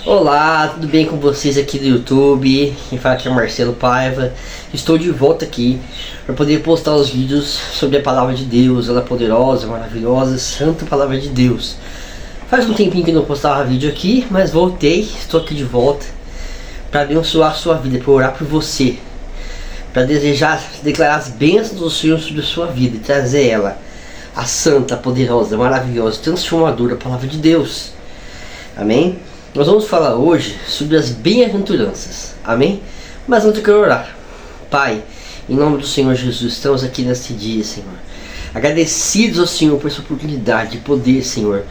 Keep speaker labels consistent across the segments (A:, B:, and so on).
A: Olá, tudo bem com vocês aqui do YouTube? Quem fala aqui é Marcelo Paiva. Estou de volta aqui para poder postar os vídeos sobre a palavra de Deus. Ela é poderosa, maravilhosa, santa palavra de Deus. Faz um tempinho que não postava vídeo aqui, mas voltei, estou aqui de volta para abençoar a sua vida, para orar por você, para desejar, declarar as bênçãos do Senhor sobre a sua vida e trazer ela, a santa, poderosa, maravilhosa, transformadora palavra de Deus. Amém? Nós vamos falar hoje sobre as bem-aventuranças, amém? Mas antes eu quero orar. Pai, em nome do Senhor Jesus, estamos aqui neste dia, Senhor, agradecidos ao Senhor por essa oportunidade de poder, Senhor,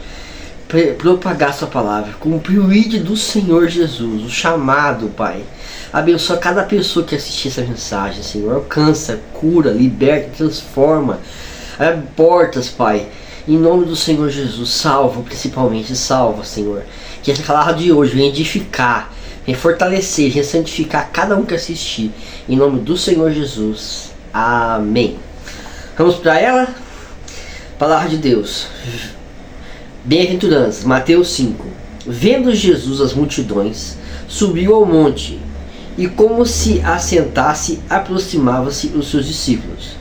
A: propagar sua palavra, cumprir o ID do Senhor Jesus, o chamado, Pai. Abençoa cada pessoa que assistir essa mensagem, Senhor. Alcança, cura, liberta, transforma, abre portas, Pai. Em nome do Senhor Jesus, salva, principalmente salva, Senhor. Que essa palavra de hoje venha edificar, venha fortalecer, venha santificar cada um que assistir. Em nome do Senhor Jesus. Amém. Vamos para ela? Palavra de Deus. Bem-aventuranças, Mateus 5. Vendo Jesus as multidões, subiu ao monte, e como se assentasse, aproximava-se os seus discípulos.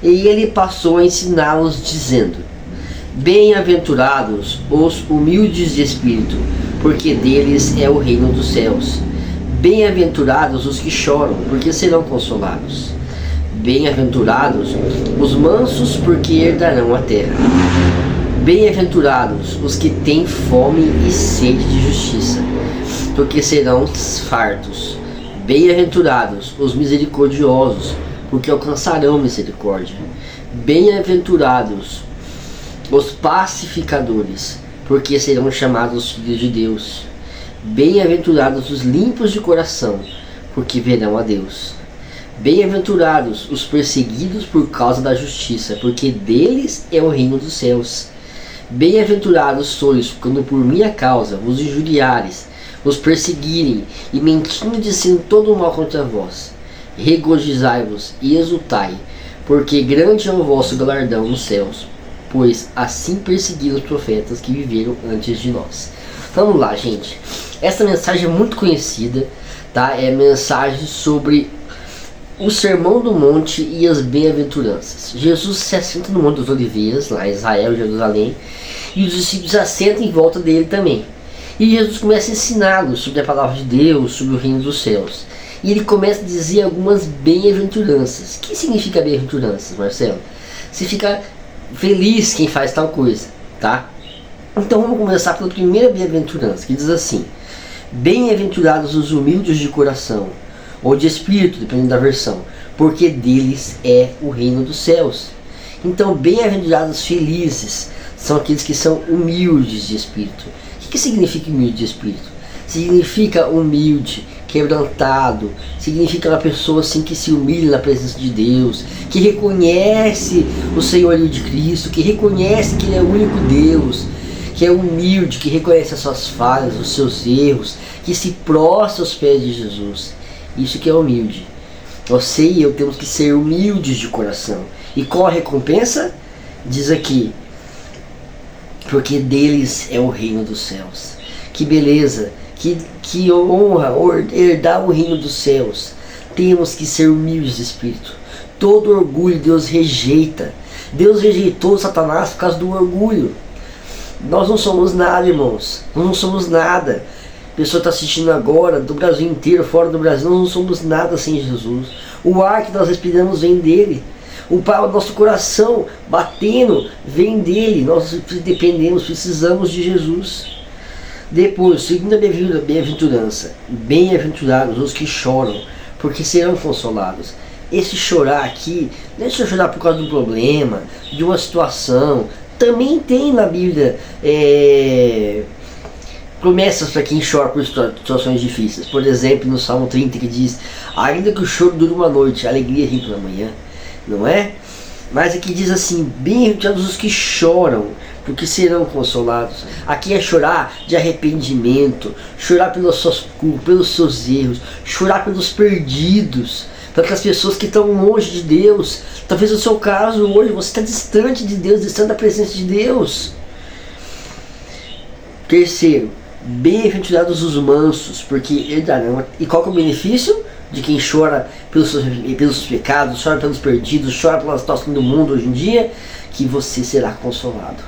A: E ele passou a ensiná-los, dizendo: Bem-aventurados os humildes de espírito, porque deles é o reino dos céus. Bem-aventurados os que choram, porque serão consolados. Bem-aventurados os mansos, porque herdarão a terra. Bem-aventurados os que têm fome e sede de justiça, porque serão fartos. Bem-aventurados os misericordiosos, porque alcançarão misericórdia. Bem-aventurados os pacificadores, porque serão chamados filhos de Deus. Bem-aventurados os limpos de coração, porque verão a Deus. Bem-aventurados os perseguidos por causa da justiça, porque deles é o reino dos céus. Bem-aventurados sois quando por minha causa vos injuriares, vos perseguirem e mentindo dizendo todo o mal contra vós. Regozijai-vos e exultai, porque grande é o vosso galardão nos céus, pois assim perseguiram os profetas que viveram antes de nós. Vamos lá, gente. Essa mensagem é muito conhecida, tá? É a mensagem sobre o Sermão do Monte e as bem-aventuranças. Jesus se assenta no Monte das Oliveiras, lá em Israel, Jerusalém, e os discípulos se assentam em volta dele também. E Jesus começa a ensiná-los sobre a palavra de Deus, sobre o reino dos céus. E ele começa a dizer algumas bem-aventuranças. O que significa bem-aventuranças, Marcelo? Significa feliz quem faz tal coisa, tá? Então vamos começar pela primeira bem-aventurança, que diz assim: Bem-aventurados os humildes de coração, ou de espírito, dependendo da versão, porque deles é o reino dos céus. Então, bem-aventurados felizes são aqueles que são humildes de espírito. O que significa humilde de espírito? Significa humilde, quebrantado, significa uma pessoa assim que se humilha na presença de Deus, que reconhece o senhorio de Cristo, que reconhece que Ele é o único Deus, que é humilde, que reconhece as suas falhas, os seus erros, que se prostra aos pés de Jesus. Isso que é humilde. Você e eu temos que ser humildes de coração. E qual a recompensa? Diz aqui: porque deles é o reino dos céus. Que beleza, que honra herdar o reino dos céus. Temos que ser humildes de espírito. Todo orgulho Deus rejeita. Deus rejeitou Satanás por causa do orgulho. Nós não somos nada, irmãos. Nós não somos nada. A pessoa está assistindo agora, do Brasil inteiro, fora do Brasil, nós não somos nada sem Jesus. O ar que nós respiramos vem dele. O nosso coração batendo vem dele. Nós dependemos, precisamos de Jesus. Depois, segunda bem-aventurança: bem-aventurados os que choram, porque serão consolados. Esse chorar aqui, não é só chorar por causa do problema, de uma situação. Também tem na Bíblia promessas para quem chora por situações difíceis. Por exemplo, no Salmo 30, que diz: ainda que o choro dure uma noite, a alegria vem pela manhã. Não é? Mas aqui diz assim: bem-aventurados os que choram, porque serão consolados. Aqui é chorar de arrependimento, chorar pelas suas culpas, pelos seus erros, chorar pelos perdidos, pelas pessoas que estão longe de Deus. Talvez no seu caso hoje você está distante de Deus, distante da presença de Deus. Terceiro, Bem-aventurados os mansos, porque herdarão. E qual que é o benefício de quem chora pelos seus pecados, chora pelos perdidos, chora pela situação do mundo hoje em dia? Que você será consolado,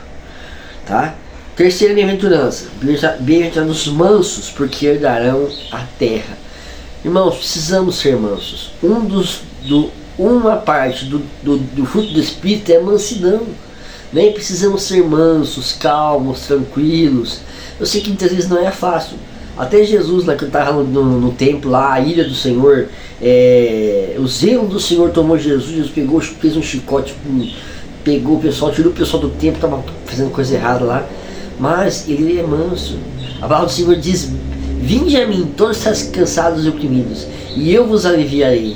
A: tá? Terceira bem-aventurança, bem-aventurados os mansos, porque herdarão a terra. Irmãos, precisamos ser mansos. Uma parte do fruto do Espírito é a mansidão, né? Precisamos ser mansos, calmos, tranquilos. Eu sei que muitas vezes não é fácil. Até Jesus, lá que estava no templo, lá, a ira do Senhor, o zelo do Senhor tomou Jesus. Jesus pegou, fez um chicote, pegou o pessoal, tirou o pessoal do templo, estava fazendo coisa errada lá. Mas ele é manso. A palavra do Senhor diz: vinde a mim, todos estáis cansados e oprimidos, e eu vos aliviarei.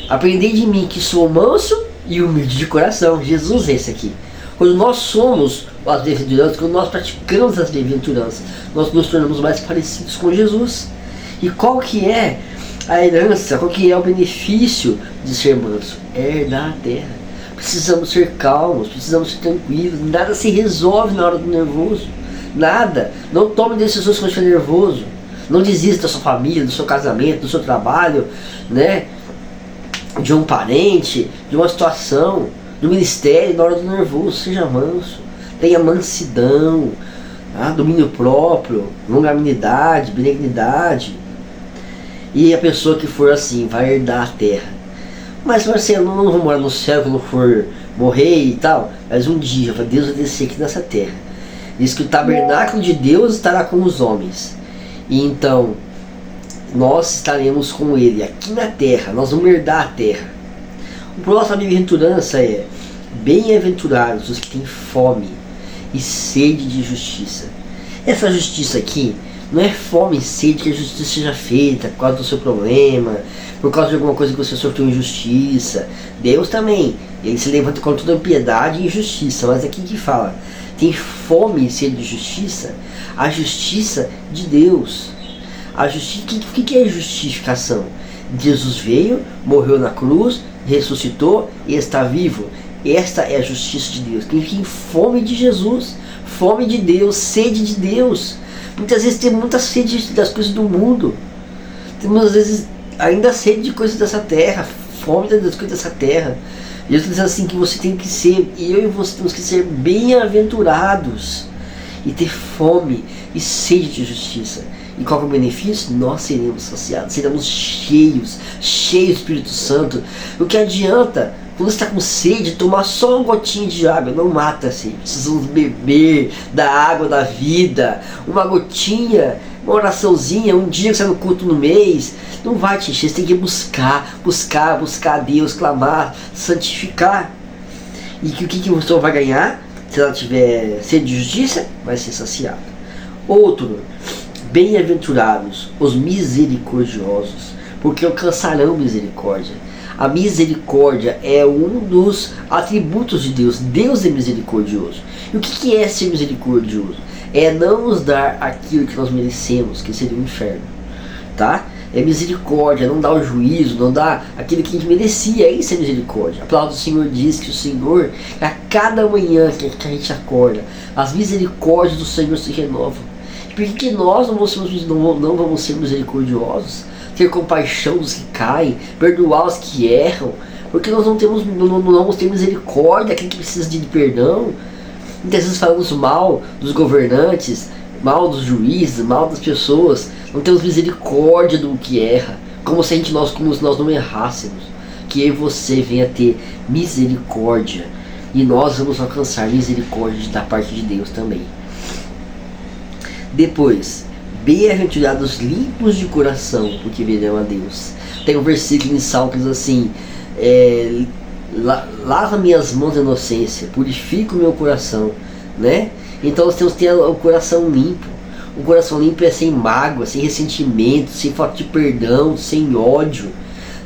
A: Aprendei de mim, que sou manso e humilde de coração. Jesus é esse aqui. Quando nós somos as bem-aventuranças, quando nós praticamos as bem-aventuranças, nós nos tornamos mais parecidos com Jesus. E qual que é a herança, qual que é o benefício de ser manso? É herdar a terra. Precisamos ser calmos, precisamos ser tranquilos. Nada se resolve na hora do nervoso. Nada. Não tome decisões quando estiver nervoso. Não desista da sua família, do seu casamento, do seu trabalho, né? De um parente, de uma situação, do ministério, na hora do nervoso. Seja manso. Tenha mansidão, tá? Domínio próprio, longanimidade, benignidade. E a pessoa que for assim vai herdar a terra. Mas Marcelo, eu não vou morar no céu quando for morrer e tal. Mas um dia Deus vai descer aqui nessa terra. Diz que o tabernáculo de Deus estará com os homens. E então nós estaremos com Ele aqui na terra. Nós vamos herdar a terra. O próximo bem-aventurança é: bem-aventurados os que têm fome e sede de justiça. Essa justiça aqui não é fome e sede que a justiça seja feita por causa do seu problema, por causa de alguma coisa que você sofreu injustiça. Deus também, Ele se levanta contra toda piedade e injustiça. Mas aqui que fala, tem fome e sede de justiça, a justiça de Deus. O que é justificação? Jesus veio, morreu na cruz, ressuscitou e está vivo. Esta é a justiça de Deus. Quem tem fome de Jesus, fome de Deus, sede de Deus. Muitas vezes tem muita sede das coisas do mundo. Temos às vezes ainda sede de coisas dessa terra, fome das coisas dessa terra. Jesus diz assim que você tem que ser, e eu e você temos que ser bem-aventurados e ter fome e sede de justiça. E qual é o benefício? Nós seremos saciados, seremos cheios do Espírito Santo. O que adianta, quando você está com sede, tomar só uma gotinha de água? Não mata a sede. Precisamos beber da água da vida. Uma gotinha, uma oraçãozinha, um dia que você está no culto no mês, não vai te encher. Você tem que buscar a Deus, clamar, santificar. E o que você vai ganhar? Se ela tiver sede de justiça, vai ser saciado. Outro: bem-aventurados os misericordiosos, porque alcançarão misericórdia. A misericórdia é um dos atributos de Deus. Deus é misericordioso. E o que é ser misericordioso? É não nos dar aquilo que nós merecemos, que seria o inferno, tá? É misericórdia, não dar o juízo, não dar aquilo que a gente merecia. Isso é misericórdia. A palavra do Senhor diz que o Senhor, a cada manhã que a gente acorda, as misericórdias do Senhor se renovam. Por que nós não vamos ser misericordiosos? Ter compaixão dos que caem, perdoar os que erram? Porque nós não vamos ter misericórdia daquele que precisa de perdão. Muitas vezes falamos mal dos governantes, mal dos juízes, mal das pessoas. Não temos misericórdia do que erra, como se nós não errássemos. Que eu e você venha ter misericórdia, e nós vamos alcançar misericórdia da parte de Deus também. Depois, bem-aventurados limpos de coração, porque verão a Deus. Tem um versículo em Salmo que diz assim: lava minhas mãos de inocência, purifica o meu coração, né? Então nós temos que ter o coração limpo. O coração limpo é sem mágoa, sem ressentimento, sem falta de perdão, sem ódio,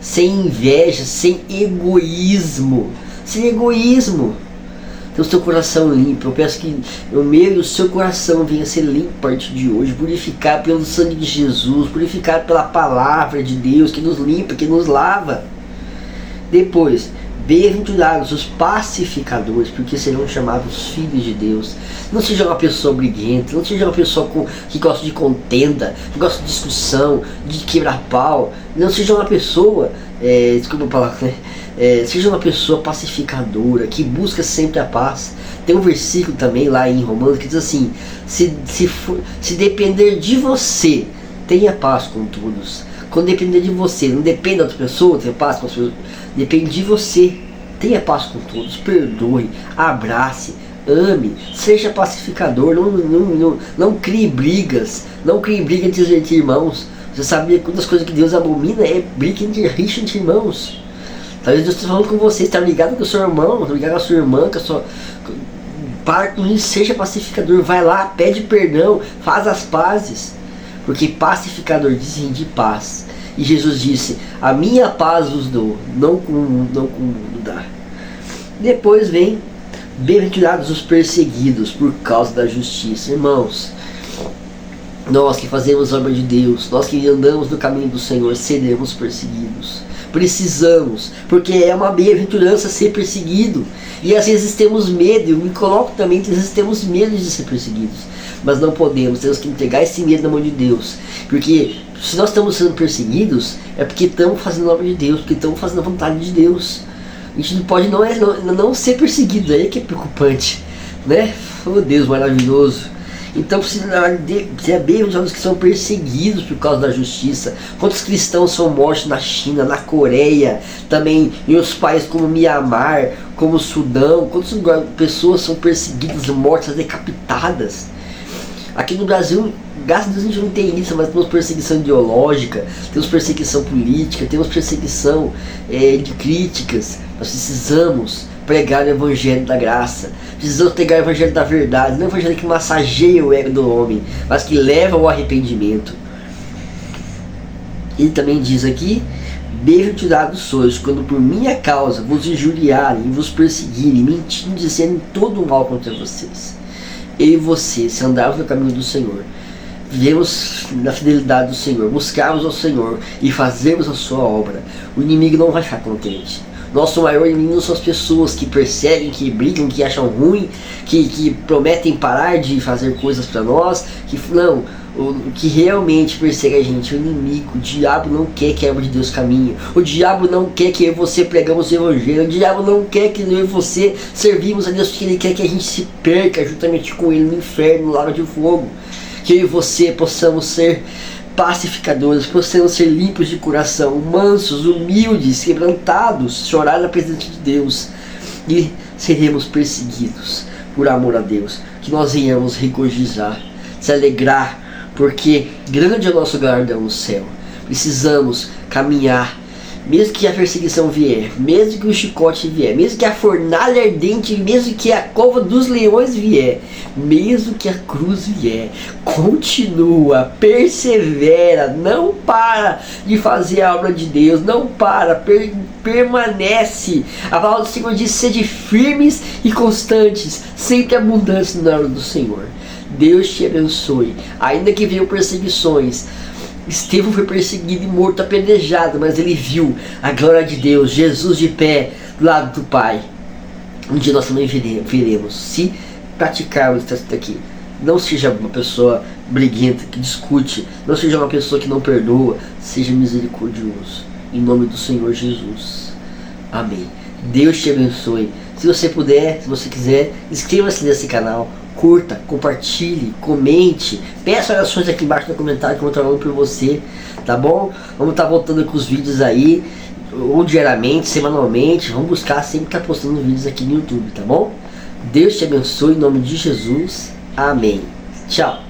A: sem inveja, sem egoísmo. Sem egoísmo. Ter o seu coração limpo. Eu peço que o meu e o seu coração venha a ser limpo a partir de hoje, purificado pelo sangue de Jesus, purificado pela palavra de Deus, que nos limpa, que nos lava. Depois, Bem-aventurados os pacificadores, porque serão chamados filhos de Deus. Não seja uma pessoa briguenta, não seja uma pessoa que gosta de contenda, que gosta de discussão, de quebrar pau. Não seja uma pessoa, desculpa a palavra, né? Seja uma pessoa pacificadora, que busca sempre a paz. Tem um versículo também lá em Romanos que diz assim: se depender de você, tenha paz com todos. Quando depender de você, não depende da outra pessoa, tenha paz com as pessoas, depende de você, tenha paz com todos, perdoe, abrace, ame, seja pacificador, não crie brigas, não crie briga entre irmãos. Você sabia que uma das coisas que Deus abomina é briga rixa entre irmãos. Talvez Deus esteja falando com você, está ligado com o seu irmão, está ligado com a sua irmã, com a sua... Para com isso, seja pacificador, vai lá, pede perdão, faz as pazes. Porque pacificador dizem de paz. E Jesus disse: a minha paz vos dou, não como o mundo dá. Depois vem: bem-aventurados os perseguidos por causa da justiça. Irmãos, nós que fazemos a obra de Deus, nós que andamos no caminho do Senhor, seremos perseguidos. Precisamos, porque é uma bem-aventurança ser perseguido. E às vezes temos medo, eu me coloco também que às vezes temos medo de ser perseguidos. Mas não podemos, temos que entregar esse medo na mão de Deus. Porque se nós estamos sendo perseguidos, é porque estamos fazendo a obra de Deus, porque estamos fazendo a vontade de Deus. A gente não pode não ser perseguido, aí é que é preocupante, né? Oh Deus maravilhoso. Então precisa bem os que são perseguidos por causa da justiça. Quantos cristãos são mortos na China, na Coreia, também em outros países como Mianmar, como Sudão. Quantas pessoas são perseguidas, mortas, decapitadas. Aqui no Brasil, graças a Deus a gente não tem isso, mas temos perseguição ideológica, temos perseguição política, temos perseguição de críticas. Nós precisamos pregar o evangelho da graça, precisamos pregar o evangelho da verdade, não o evangelho que massageia o ego do homem, mas que leva ao arrependimento. Ele também diz aqui: bem-aventurados sois quando por minha causa vos injuriarem e vos perseguirem, mentindo, dizendo todo o mal contra vocês. Eu e você, se andarmos no caminho do Senhor, vivemos na fidelidade do Senhor, buscarmos ao Senhor e fazermos a sua obra, o inimigo não vai ficar contente. Nosso maior inimigo são as pessoas que perseguem, que brigam, que acham ruim, que prometem parar de fazer coisas para nós, o que realmente persegue a gente, o inimigo. O diabo não quer que a obra de Deus caminhe, o diabo não quer que eu e você pregamos o evangelho, o diabo não quer que eu e você servimos a Deus, porque ele quer que a gente se perca juntamente com ele no inferno, no lago de fogo. Que eu e você possamos ser pacificadores, possamos ser limpos de coração, mansos, humildes, quebrantados, chorar na presença de Deus, e seremos perseguidos por amor a Deus, que nós venhamos regozijar, se alegrar, porque grande é o nosso galardão no céu. Precisamos caminhar, mesmo que a perseguição vier, mesmo que o chicote vier, mesmo que a fornalha ardente, mesmo que a cova dos leões vier, mesmo que a cruz vier, continua, persevera, não para de fazer a obra de Deus, não para, permanece. A palavra do Senhor diz: sede firmes e constantes, sempre abundantes na obra do Senhor. Deus te abençoe. Ainda que venham perseguições, Estevão foi perseguido e morto apedrejado, mas ele viu a glória de Deus, Jesus de pé do lado do Pai. Um dia nós também veremos, se praticarmos isso aqui. Não seja uma pessoa briguenta que discute, não seja uma pessoa que não perdoa, seja misericordioso. Em nome do Senhor Jesus. Amém. Deus te abençoe. Se você puder, se você quiser, inscreva-se nesse canal. Curta, compartilhe, comente, peça orações aqui embaixo no comentário que eu vou estar falando por você, tá bom? Vamos estar voltando com os vídeos aí, ou diariamente, semanalmente, vamos buscar sempre estar postando vídeos aqui no YouTube, tá bom? Deus te abençoe em nome de Jesus, amém. Tchau.